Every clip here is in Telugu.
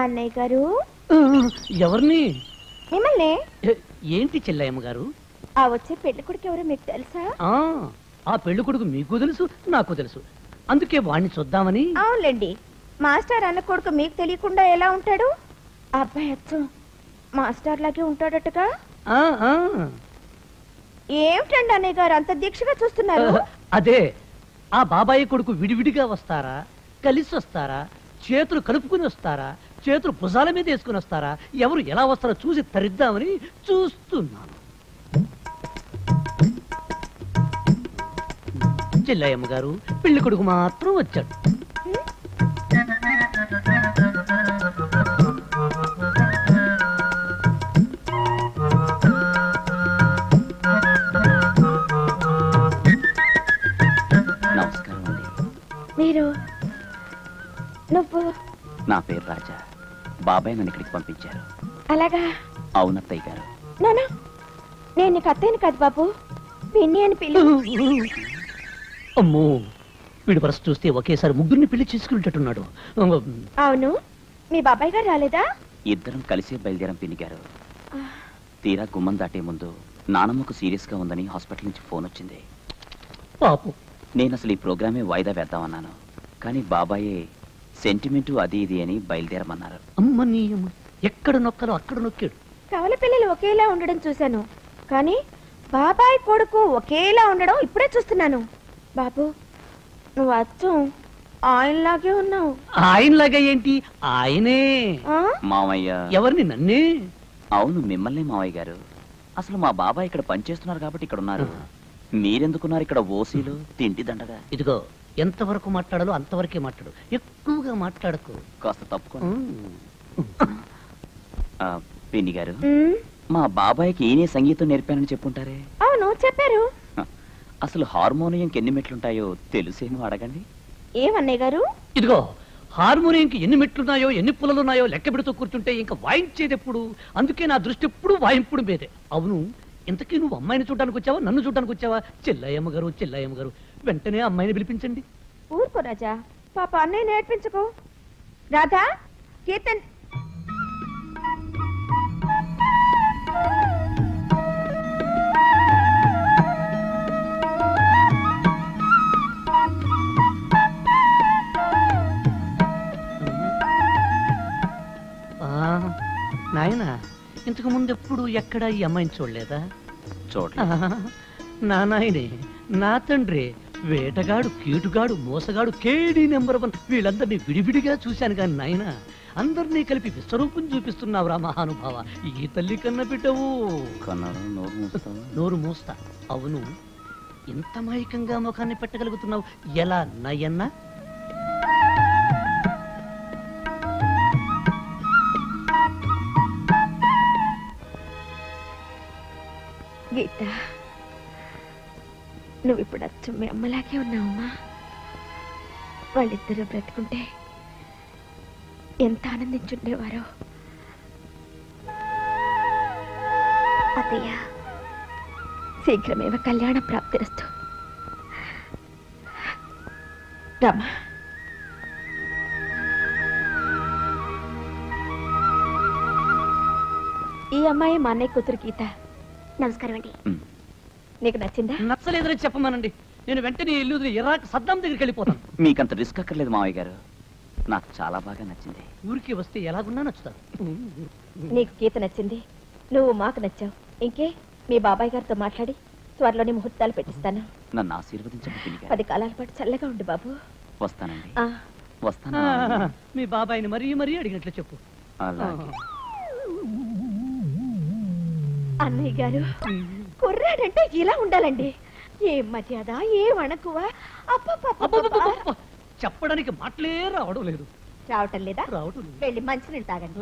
అన్నయ్య గారు. ఎవరిని? మిమ్మల్ని. ఏంటి చెల్లయ్యమ్మ గారు? ఆ వచ్చే పెళ్లి కొడుకు ఎవరో మీకు తెలుసా? ఆ పెళ్లి కొడుకు మీకు తెలుసు, నాకు తెలుసు. అందుకే వాణ్ణి చూద్దామని. అవునులేండి. మాస్టర్ అన్న కొడుకు మీకు తెలియకుండా ఎలా ఉంటాడు? అబ్బాయి అచ్చం మాస్టర్ లాగే ఉంటాడటగా. ఏమిటండి అన్నయ్య గారు అంత దీక్షగా చూస్తున్నారు? అదే, ఆ బాబాయి కొడుకు విడివిడిగా వస్తారా, కలిసి వస్తారా, చేతులు కలుపుకుని వస్తారా, చేతులు భుజాల మీద వేసుకుని వస్తారా, ఎవరు ఎలా వస్తారో చూసి తరిద్దామని చూస్తున్నాను. చెల్లయ్యమ్మ గారు, పెళ్లి కొడుకు మాత్రం వచ్చాడు. నమస్కారం అండి. మీరు? నువ్వు? నా పేరు రాజా. బాబాయ్ నన్ను ఇక్కడికి పంపించారు. అలాగా? అవునత్తయ్య గారు. నానా, నేను నీకు అత్తయ్యను కాదు బాబు, పిన్ని అని పిలు. అమ్మో, వీడు వరస చూస్తే ఒకేసారి ముగ్గురిని పెళ్లి చేసుకునేటట్టున్నాడు. అవును, మీ బాబాయ్ గారు రాలేదా? ఇద్దరం కలిసే బయలుదేరం పిన్ని గారు. తీరా గుమ్మం దాటే ముందు నానమ్మకు సీరియస్ గా ఉందని హాస్పిటల్ నుంచి ఫోన్ వచ్చింది. పాపం, నేను అసలు ఈ ప్రోగ్రామే వాయిదా వేద్దామన్నాను. కానీ బాబాయే సెంటిమెంటు అది ఇది అని బయలుదేరమన్నారు. అమ్మ నీ అమ్మ, ఎక్కడ నొక్కలో అక్కడ నొక్కాడు. కవల పిల్లలు ఒకేలా ఉండడం చూశాను, కానీ బాబాయ్ కొడుకు ఒకేలా ఉండడం ఇప్పుడే చూస్తున్నాను. బాబు, నువ్వు అచ్చం ఆయనలాగే ఉన్నావు. ఆయనలాగా ఏంటి? ఆయనే. మామయ్య. ఎవరిని? నన్నే. అవును, మిమ్మల్ని మామయ్య గారు. అసలు మా బాబాయ్ ఇక్కడ పనిచేస్తున్నారు కాబట్టి ఇక్కడ ఉన్నారు. మీరెందుకున్నారు ఇక్కడ ఓసీలో తిండి దండగా? ఇదిగో, ఎంతవరకు మాట్లాడాలో అంతవరకే మాట్లాడు, ఎక్కువగా మాట్లాడకు. కాస్త తప్పుకోండి. పిన్ని గారు, మా బాబాయ్కి ఈయనే సంగీతం నేర్పానని చెప్పుంటారే? అవును, చెప్పారు. అసలు హార్మోనియంకి ఎన్ని మెట్లుంటాయో తెలుసేమో అడగండి. ఏమన్నయ్య గారు? ఇదిగో, హార్మోనియంకి ఎన్ని మెట్లున్నాయో ఎన్ని పుల్లలున్నాయో లెక్క పెడుతూ కూర్చుంటే ఇంకా వాయించేది ఎప్పుడు? అందుకే నా దృష్టి ఎప్పుడు వాయింపుడు మీదే. అవును, ఇంతకీ నువ్వు అమ్మాయిని చూడడానికి వచ్చావా, నన్ను చూడడానికి వచ్చావా? చెల్లయ్యమ్మ గారు, చెల్లయ్యమ్మ గారు, వెంటనే అమ్మాయిని పిలిపించండి. ఊరుకో రాజా, పాప అన్నయ్య నేర్పించుకో. రాధా, కీర్తన్. నాయనా, ఇంతకు ముందు ఎప్పుడు ఎక్కడ ఈ అమ్మాయిని చూడలేదా? చూడలేదు. నా నాయనే, నా తండ్రి, వేటగాడు, కీటుగాడు, మోసగాడు, కేడీ నెంబర్ 1 వీళ్ళందరినీ విడివిడిగా చూశాను కానీ నాయన, అందరినీ కలిపి విశ్వరూపం చూపిస్తున్నావురా మహానుభావ. ఈ తల్లి కన్న బిడ్డవు. నోరు మూస్తా. అవును, ఇంత మాయకంగా ముఖాన్ని పెట్టగలుగుతున్నావు ఎలా నయన్నా? గీత, నువ్వు ఇప్పుడు అచ్చం మీ అమ్మలాగే ఉన్నావమ్మా. వాళ్ళిద్దరూ బ్రతుకుంటే ఎంత ఆనందించుండేవారో. అత్తయ్య, శీఘ్రమేవ కళ్యాణ ప్రాప్తిరస్తు. రామా. ఈ అమ్మాయి మా అన్నయ్య కూతురు గీత. నమస్కారం అండి. నీకు నచ్చిందా? నచ్చలేదని చెప్పమనండి, నేను వెంటనే ఇల్లు ఇరాక్ సద్దాం దగ్గరికి వెళ్ళిపోతాను. మీకంత రిస్క్ అక్కర్లేదు మావయ్య గారు, నాకు చాలా బాగా నచ్చింది. ఊరికి వస్తే ఎలాగున్నా నచ్చుతాను. నీకు గీత నచ్చింది, నువ్వు మాకు నచ్చావు. ఇంకే, మీ బాబాయ్ గారితో మాట్లాడి త్వరలోనే ముహూర్తాలు పెట్టిస్తాను. నన్ను ఆశీర్వదించండి. 10 కాలాల పాటు చల్లగా ఉండు బాబు. వస్తానండి. వస్తాను. మీ బాబాయిని మరీ మరీ అడిగినట్లు చెప్పు. అన్నయ్య గారు, కుర్రాడంటే ఇలా ఉండాలండి. ఏ మర్యాద, ఏ వణకువా. చెప్పడానికి మాటలే రావడం లేదు. రావటం లేదా? రావటం లేదు. వెళ్ళి మంచినీళ్ళు తాగండి.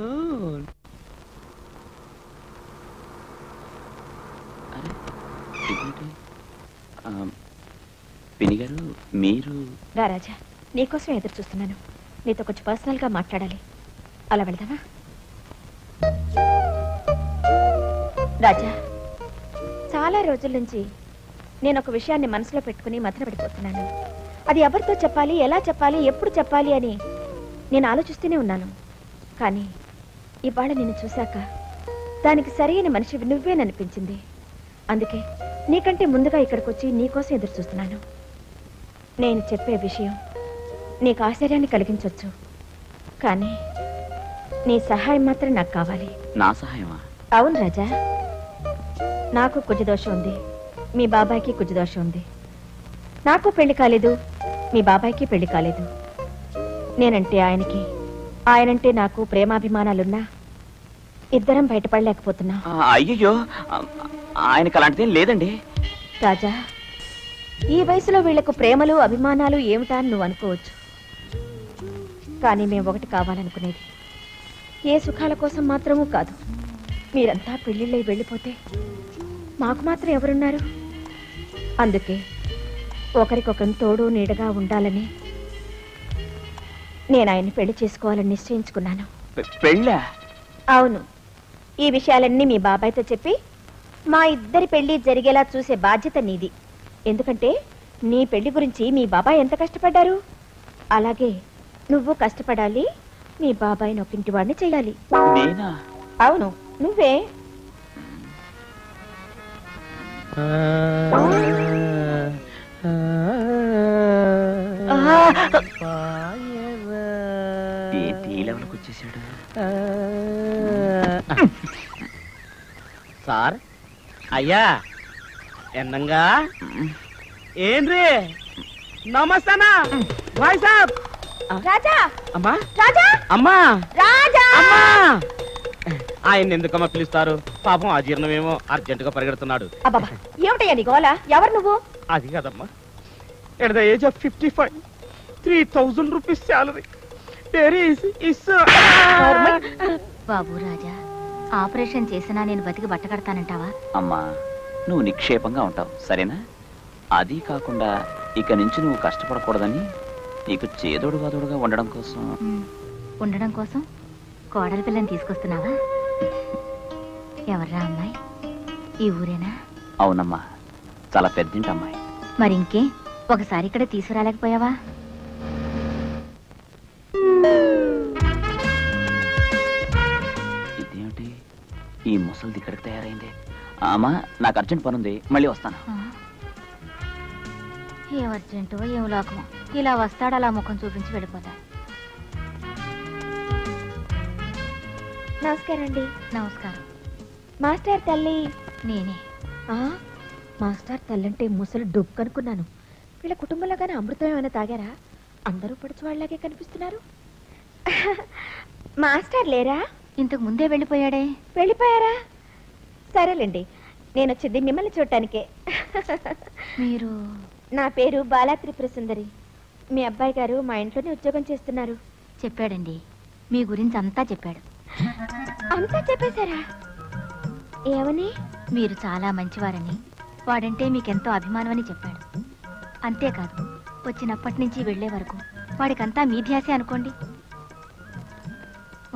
పిన్ని గారు, మీరు? రాజా, నీకోసం ఎదురు చూస్తున్నాను. నీతో కొంచెం పర్సనల్ గా మాట్లాడాలి. అలా వెళ్దామా? రాజా, చాలా రోజుల నుంచి నేను ఒక విషయాన్ని మనసులో పెట్టుకుని మదన పడిపోతున్నాను. అది ఎవరితో చెప్పాలి, ఎలా చెప్పాలి, ఎప్పుడు చెప్పాలి అని నేను ఆలోచిస్తూనే ఉన్నాను. కానీ ఇవాళ నిన్ను చూశాక దానికి సరైన మనిషి నువ్వేననిపించింది. అందుకే నీకంటే ముందుగా ఇక్కడికి వచ్చి నీకోసం ఎదురు చూస్తున్నాను. నేను చెప్పే విషయం నీకు ఆశ్చర్యాన్ని కలిగించవచ్చు, కానీ నీ సహాయం మాత్రం నాకు కావాలి. నా సహాయమా? అవును రాజా, నాకు కుజదోషం ఉంది, మీ బాబాయ్కి కుజదోషం ఉంది. నాకు పెళ్లి కాలేదు, మీ బాబాయ్కి పెళ్లి కాలేదు. నేనంటే ఆయనకి, ఆయనంటే నాకు ప్రేమాభిమానాలున్నా ఇద్దరం బయటపడలేకపోతున్నా. అయ్యో, ఆయనకు అలాంటిదేం లేదండి. రాజా, ఈ వయసులో వీళ్లకు ప్రేమలు అభిమానాలు ఏమిటా అని నువ్వు అనుకోవచ్చు. కానీ మేము ఒకటి కావాలనుకునేది ఏ సుఖాల కోసం మాత్రమూ కాదు. మీరంతా పెళ్లిళ్ళై వెళ్ళిపోతే మాకు మాత్రం ఎవరున్నారు? అందుకే ఒకరికొకరు తోడు నీడగా ఉండాలని నేను ఆయన్ని పెళ్లి చేసుకోవాలని నిశ్చయించుకున్నాను. పెళ్ళా? అవును. ఈ విషయాలన్నీ మీ బాబాయ్తో చెప్పి మా ఇద్దరి పెళ్లి జరిగేలా చూసే బాధ్యత నీది. ఎందుకంటే నీ పెళ్లి గురించి మీ బాబాయ్ ఎంత కష్టపడ్డారు, అలాగే నువ్వు కష్టపడాలి. మీ బాబాయ్ నొక్కింటి వాడిని చెయ్యాలి. నేనా? అవును, నువ్వే. వచ్చేసాడు సార్. అయ్యా ఎన్నంగా ఏంద్రీ? నమస్తేనా భాయ్ సాబ్. రాజా, అమ్మా రాజా, అమ్మా రాజా, అమ్మా. ఆయన ఎందుకమ్మా పిలుస్తారు? పాపం అజీర్ణమేమో అర్జెంటుగా పరిగెడుతున్నాడు. అబ్బా, ఏమిటయ్యా నీ గోల? ఎవరు నువ్వు? అది కదమ్మా, at the age of 55, 3000 rupees salary. Babu Raja, operation చేసినా నేను బతికి బట్ట కడతానంటావా? అమ్మా, నువ్వు నిక్షేపంగా ఉంటావు సరేనా? అది కాకుండా ఇక నుంచి నువ్వు కష్టపడకూడదని నీకు చేదోడు వాదోడుగా ఉండడం కోసం. ఉండడం కోసం కోడల పిల్లని తీసుకొస్తున్నావా? ఎవర్రా అమ్మాయి? ఈ ఊరేనా? అవునమ్మా, చాలా పెద్దింటి అమ్మాయి. మరింకే ఒకసారి ఇక్కడ తీసుకురాలేకపోయావా? ఇదేమిటి ఈ ముసలిది ఇక్కడికి తయారైంది? అమ్మా, నాకు అర్జెంట్ పనుంది, మళ్ళీ వస్తాను. ఏం అర్జెంటో ఏం లోకమో, ఇలా వస్తాడు అలా ముఖం చూపించి వెళ్ళిపోతాడు. నమస్కారం అండి. నమస్కారం. మాస్టర్ తల్లి నేనే. మాస్టర్ తల్లంటే ముసలి డొక్కు అనుకున్నాను. వీళ్ళ కుటుంబంలోగానే అమృతం ఏమైనా తాగారా? అందరూ పడుచు వాళ్ళలాగే కనిపిస్తున్నారు. మాస్టర్ లేరా? ఇంతకు ముందే వెళ్ళిపోయాడే. వెళ్ళిపోయారా? సరేలేండి, నేను వచ్చింది మిమ్మల్ని చూడటానికే. మీరు? నా పేరు బాలా త్రిపుర సుందరి. మీ అబ్బాయి గారు మా ఇంట్లోనే ఉద్యోగం చేస్తున్నారు. చెప్పాడండి, మీ గురించి అంతా చెప్పాడు. అంతా చెప్పేశారా? ఏమని? మీరు చాలా మంచివారని, వాడంటే మీకెంతో అభిమానమని చెప్పాడు. అంతేకాదు, వచ్చినప్పటి నుంచి వెళ్లే వరకు వాడికంతా మీ ధ్యాసే అనుకోండి.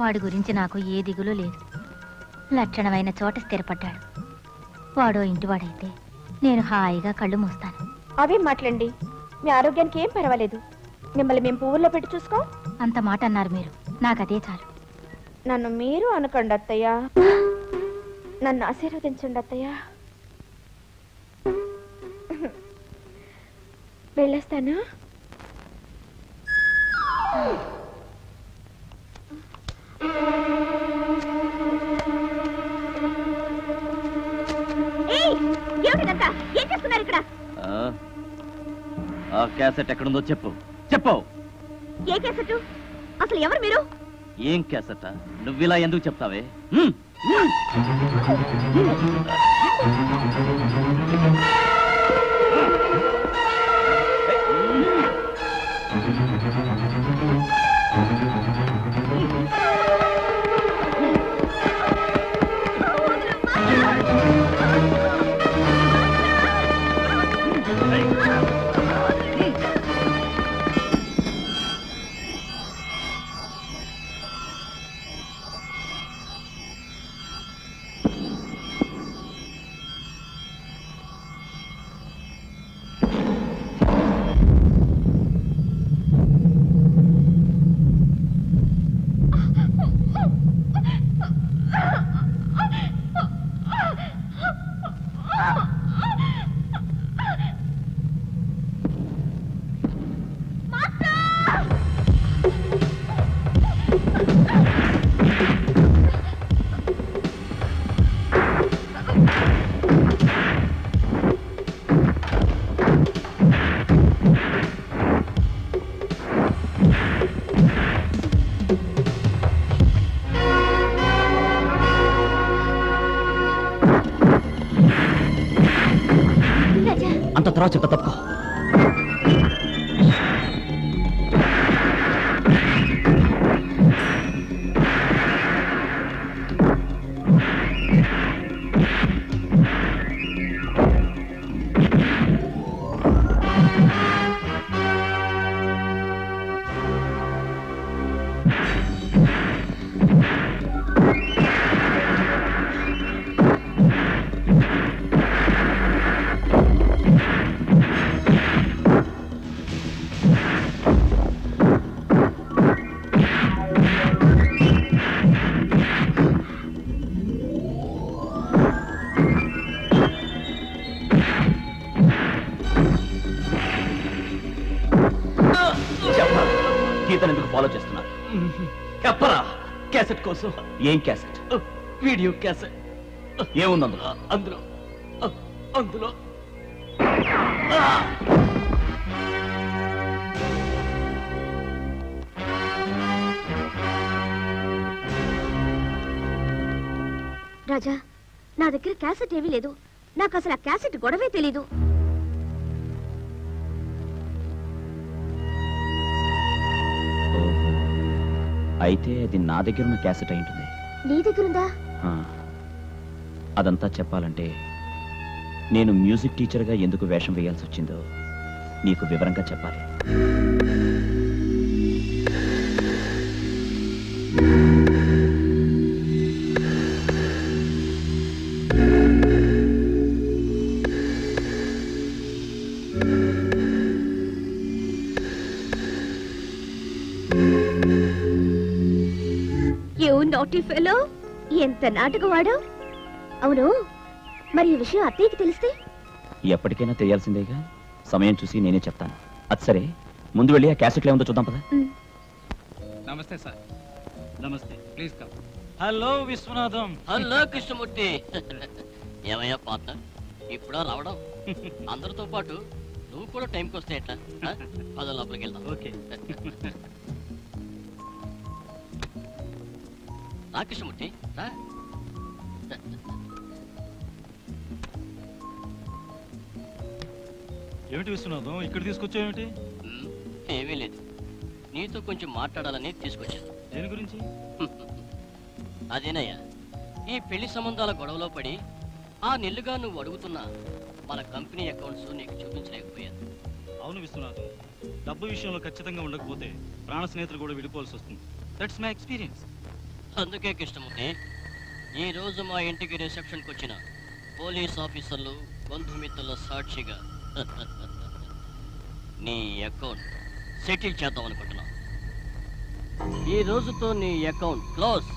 వాడి గురించి నాకు ఏ దిగులు లేదు. లక్షణమైన చోట స్థిరపడ్డాడు. వాడో ఇంటివాడైతే నేను హాయిగా కళ్ళు మూస్తాను. అవే మాట్లాడండి, మీ ఆరోగ్యానికి ఏం పర్వాలేదు. మిమ్మల్ని మేము పువ్వుల్లో పెట్టి చూసుకో. అంత మాట అన్నారు మీరు, నాకదే చాలు. నన్ను మీరు అనకండి అత్తయ్య, నన్ను ఆశీర్వదించండి అత్తయ్య. వెళ్ళేస్తాను. ఏం చేస్తున్నారు ఇక్కడ? ఆ క్యాసెట్ ఎక్కడుందో చెప్పు. చెప్పు. ఏ క్యాసెట్? అసలు ఎవరు మీరు? ఏం క్యాసెట్? నువ్విలా ఎందుకు చెప్తావే? తర్వాత చెప్తా తప్పుకో. గీతను ఎందుకు ఫాలో చేస్తున్నారు? చెప్పరా క్యాసెట్ కోసం. ఏం క్యాసెట్? Video cassette. ఏముంది అందులో? అందులో అందులో రాజా, నా దగ్గర క్యాసెట్ ఏమీ లేదు. నాకు అసలు ఆ క్యాసెట్ గొడవే తెలీదు. అయితే అది నా దగ్గర ఉన్న క్యాసెట్ అయి ఉంటుంది. నీ దగ్గరుందా? ఆ, అదంతా చెప్పాలంటే నేను మ్యూజిక్ టీచర్గా ఎందుకు వేషం వేయాల్సి వచ్చిందో నీకు వివరంగా చెప్పాలి. నాటీ ఫెలో, ఎంత నాటకవాడు. అవును, మరి ఈ విషయం అత్తయ్యకి తెలిస్తే? ఎప్పటికైనా తెలియాల్సిందేగా. సమయం చూసి నేనే చెప్తాను. అది సరే, ముందు వెళ్ళి ఆ క్యాసెట్లో ఏముందో చూద్దాం పద. నమస్తే సార్. నమస్తే, please come. Hello Viswanatham. Hello Krishnamurthy. ఏమయ్యా పార్ట్నర్, ఇప్పుడా రావడం? అందరితో పాటు నువ్వు కూడా టైంకి వస్తే ఎట్లా? పద లోపలికి వెళ్దాం. ఓకే. రా కృష్ణమూర్తి, రా. ఏమిటి విశ్వనాథం, ఇక్కడ తీసుకొచ్చావేమిటి? ఏమీ లేదు, నీతో కొంచెం మాట్లాడాలని తీసుకొచ్చాను. దేని గురించి? అదేనయ్యా, ఈ పెళ్లి సంబంధాల గొడవలో పడి ఆ నెల్లుగా నువ్వు అడుగుతున్న మన కంపెనీ అకౌంట్స్ నీకు చూపించలేకపోయాను. అవును విశ్వనాథం, డబ్బు విషయంలో ఖచ్చితంగా ఉండకపోతే ప్రాణ స్నేహితులు కూడా విడిపోవాల్సి వస్తుంది. That's my experience. అందుకే కృష్ణమూర్తి, ఈ రోజు మా ఇంటికి రిసెప్షన్కి వచ్చిన పోలీస్ ఆఫీసర్లు, బంధుమిత్రుల సాక్షిగా నీ అకౌంట్ సెటిల్ చేద్దాం అనుకుంటున్నా. ఈ రోజుతో నీ అకౌంట్ క్లోజ్.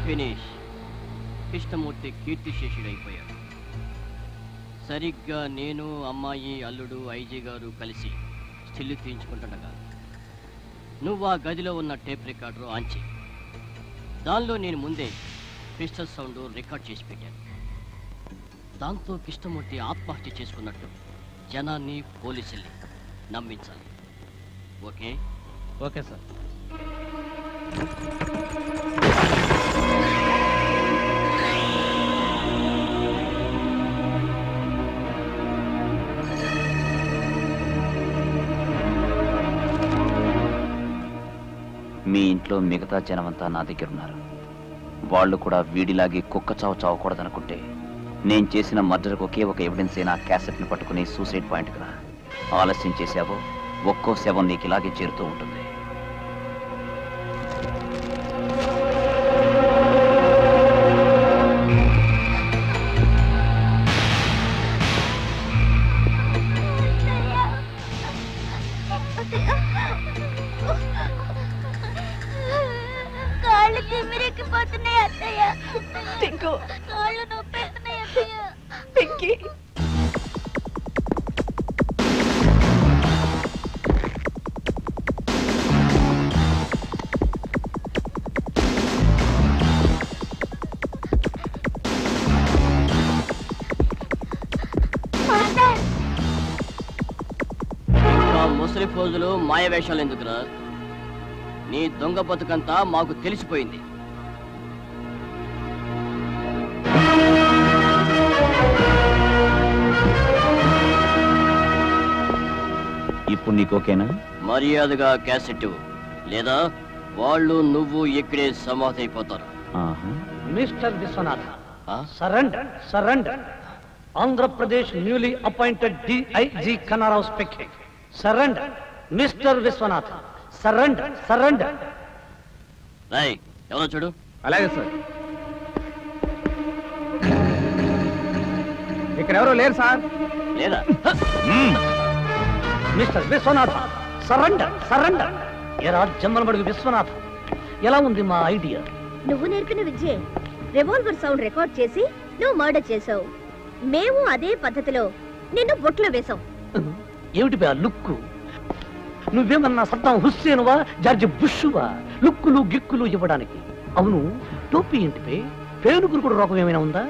ఫినిష్. కృష్ణమూర్తి కీర్తిశేషుడైపోయాడు. సరిగ్గా నేను, అమ్మాయి, అల్లుడు, ఐజీ గారు కలిసి స్టిల్లు తీయించుకుంటుండగా నువ్వు ఆ గదిలో ఉన్న టేప్ రికార్డర్ ఆన్ చేయి. దానిలో నేను ముందే పిస్టల్ సౌండ్ రికార్డ్ చేసి పెట్టాను. దాంతో కృష్ణమూర్తి ఆత్మహత్య చేసుకున్నట్టు జనాన్ని, పోలీసుల్ని నమ్మించాలి. ఓకే? Okay sir. మీ ఇంట్లో మిగతా జనమంతా నా దగ్గర ఉన్నారు. వాళ్ళు కూడా వీడిలాగే కుక్క చావు చావకూడదనుకుంటే నేను చేసిన మర్డర్కి ఒకే ఒక ఎవిడెన్స్ అయినా క్యాసెట్ని పట్టుకుని సూసైడ్ పాయింట్కి రా. ఆలస్యం చేశావో ఒక్కో శవం నీకు ఇలాగే చేరుతూ ఉంటుంది. కాళ్ళు తిమ్మిరెక్కిపోతున్నాయి అత్తయ్య. కాళ్ళు నొప్పేస్తున్నాయి అత్తయ్య. ముసలి ఫోజులు మాయ వేషాలు ఎందుకురా? నీ దొంగ బతుకంతా మాకు తెలిసిపోయింది. ఇప్పుడు నీకు ఓకేనా? మర్యాదగా క్యాసెట్ లేదా వాళ్ళు నువ్వు ఇక్కడే సమాధి అయిపోతారు. Mister Viswanath, surrender surrender. Andhra Pradesh newly appointed DIG Kannarao speaking. Surrender mister Viswanath, surrender surrender. Rai, ఎవరో చూడు. అలాగే సార్. ఇక్కడ ఎవరో లేరు సార్. లేదా? Mister Viswanath, surrender surrender. ఎరా జమ్మలమడుగు విశ్వనాథ్, ఎలా ఉంది మా ఐడియా? నువ్వు నేర్పిన విద్యే రివాల్వర్ సౌండ్ రికార్డ్ చేసి నువ్వు మర్డర్ చేసావు. మేము అదే పద్ధతిలో నిన్ను బొట్లో వేసాం. ఏమిటి బా లుక్కు? నువ్వేమన్నా సద్దాం హుస్సేనువా, జార్జ్ బుష్వా లుక్కులు గిక్కులు ఇవ్వడానికి? అవును, టోపీ ఏంటిపై? పేనుగురు కూడా రోగం ఏమైనా ఉందా?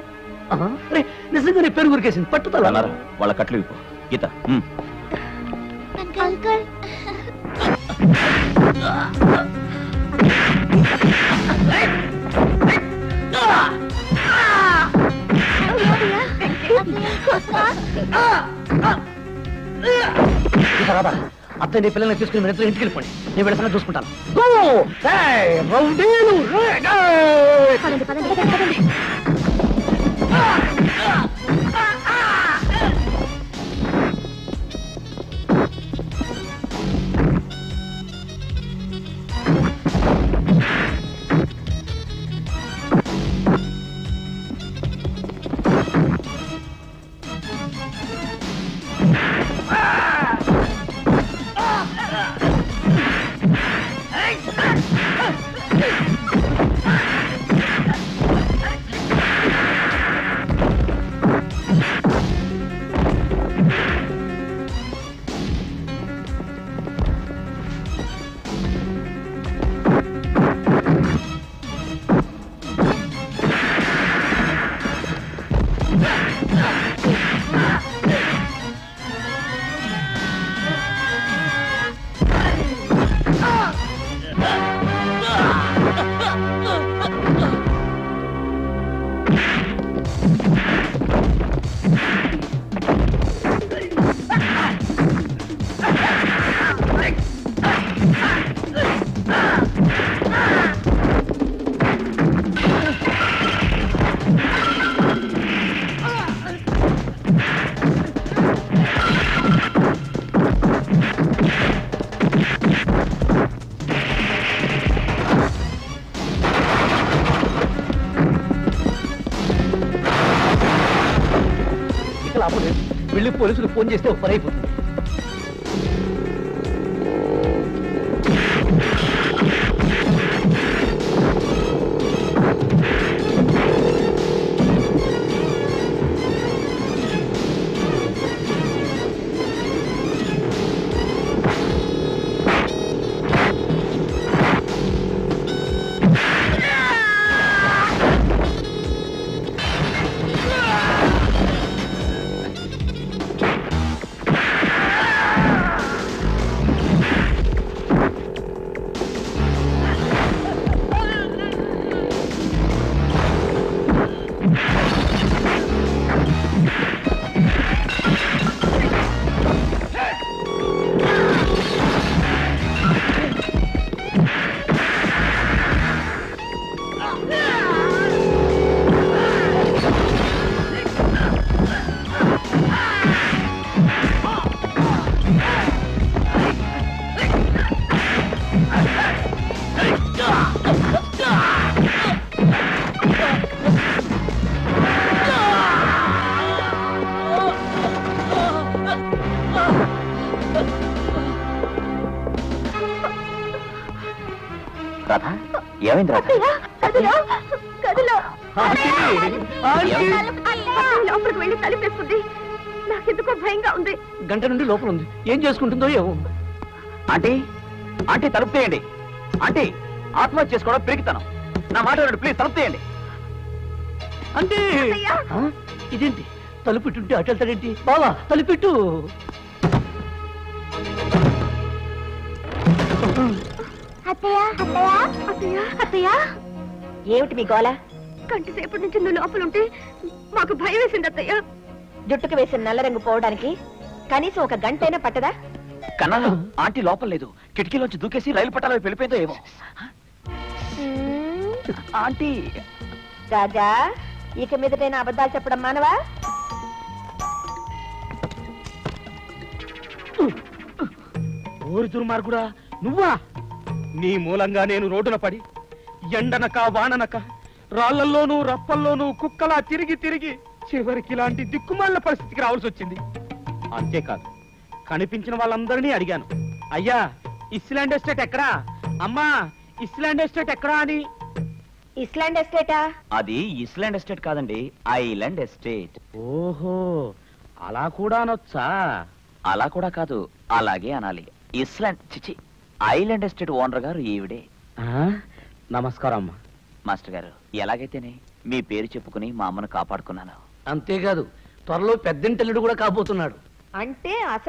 నిజంగానే పేనుగురికేసింది పట్టుదల. వాళ్ళ కట్లు ఇప్పు. గీత అంకుల్ అత్తని పిల్లల్ని తీసుకుని మీరు ఇంటికి వెళ్ళిపోండి. నేను వెళ్ళిన చూసుకుంటాను. వెళ్ళి పోలీసులు ఫోన్ చేస్తే పని అయిపోతుంది. రాధా, ఏమైంది రాధా? లోపలికి వెళ్ళి తలుపేసుకుంది. నాకెందుకో భయంగా ఉంది. గంట నుండి లోపల ఉంది. ఏం చేసుకుంటుందో ఏమో. ఆంటీ, ఆంటీ తలుపు తీయండి. ఆంటీ, ఆత్మహత్య చేసుకోవడం పెరిగితాను. నా మాట వినండి ప్లీజ్, తలుపు తీయండి. అంటే ఇదేంటి తలుపెట్టుంటే అటు వెళ్తాడేంటి? బావా తలుపెట్టు. అత్తయ్య అత్తయ్య అత్తయ్య అత్తయ్య ఏమిటి మీ గోల? గంట సేపటి నుంచి నువ్వు లోపల ఉంటే మాకు భయం వేసింది అత్తయ్య. జుట్టుకు వేసిన నల్ల రంగు పోవడానికి కనీసం ఒక గంటైనా పట్టదా? కన్నా ఆంటీ లోపల లేదు, కిటికీలోంచి దూకేసి రైలు పట్టాల వెళ్ళిపోయిందో ఏమో. ఆంటీ రాజా, ఇక మీదటైనా అబద్ధాలు చెప్పడం మానవా? ఓరి దుర్మార్గుడా, నువ్వా? నీ మూలంగా నేను రోడ్డున పడి ఎండనక వాననక రాళ్లల్లోనూ రప్పల్లోనూ కుక్కలా తిరిగి తిరిగి చివరికి ఇలాంటి దిక్కుమాలిన పరిస్థితికి రావాల్సి వచ్చింది. అంతేకాదు, కనిపించిన వాళ్ళందరినీ అడిగాను, అయ్యా ఇస్లాండ్ ఎస్టేట్ ఎక్కడా, అమ్మా ఇస్లాండ్ ఎస్టేట్ ఎక్కడా అని. ఇస్లాండ్ ఎస్టేటా? అది ఇస్లాండ్ ఎస్టేట్ కాదండి, ఐలాండ్ ఎస్టేట్. ఓహో, అలా కూడా అనొచ్చా? అలా కూడా కాదు, అలాగే అనాలి. ఇస్లాండ్ చిచి ఐలాండ్ ఎస్టేట్ ఓనర్ గారు ఈవిడే. నమస్కారం అమ్మా. మాస్టర్ గారు, ఎలాగైతేనే మీ పేరు చెప్పుకుని మా అమ్మను కాపాడుకున్నాను. అంతేకాదు, త్వరలో పెద్దింటల్లుడు కూడా కాబోతున్నాడు. అంటే అసలు